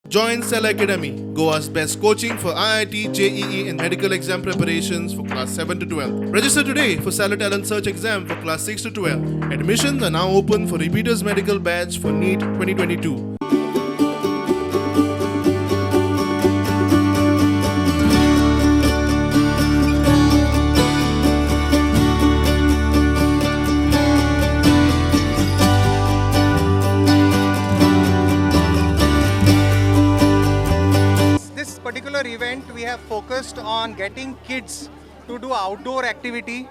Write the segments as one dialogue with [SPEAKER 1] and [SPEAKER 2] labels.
[SPEAKER 1] Join Cell Academy, Goa's best coaching for IIT, JEE and medical exam preparations for class 7 to 12. Register today for Cell Talent Search exam for class 6 to 12. Admissions are now open for repeaters medical batch for NEET 2022.
[SPEAKER 2] Particular event we have focused on getting kids to do outdoor activity.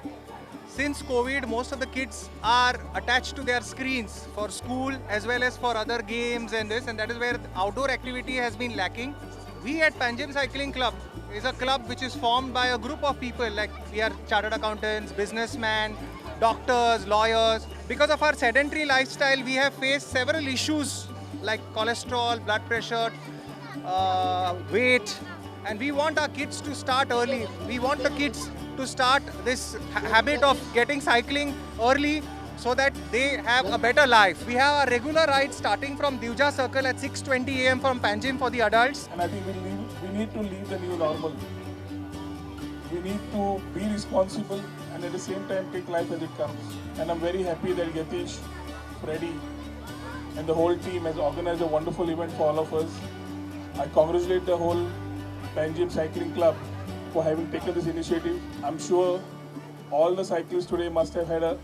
[SPEAKER 2] Since COVID, most of the kids are attached to their screens for school as well as for other games and that is where outdoor activity has been lacking. We at Panjim Cycling Club is a club which is formed by a group of people, like we are chartered accountants, businessmen, doctors, lawyers. Because of our sedentary lifestyle, we have faced several issues like cholesterol, blood pressure, weight, and we want our kids to start early. We want the kids to start this habit of getting cycling early so that they have a better life. We have a regular ride starting from Divja Circle at 6:20 AM from Panjim for the adults.
[SPEAKER 3] And I think we need to leave the new normal. We need to be responsible and at the same time take life as it comes. And I'm very happy that Yatish, Freddy and the whole team has organized a wonderful event for all of us. I congratulate the whole Panjim Cycling Club for having taken this initiative. I'm sure all the cyclists today must have had a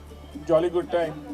[SPEAKER 3] jolly good time.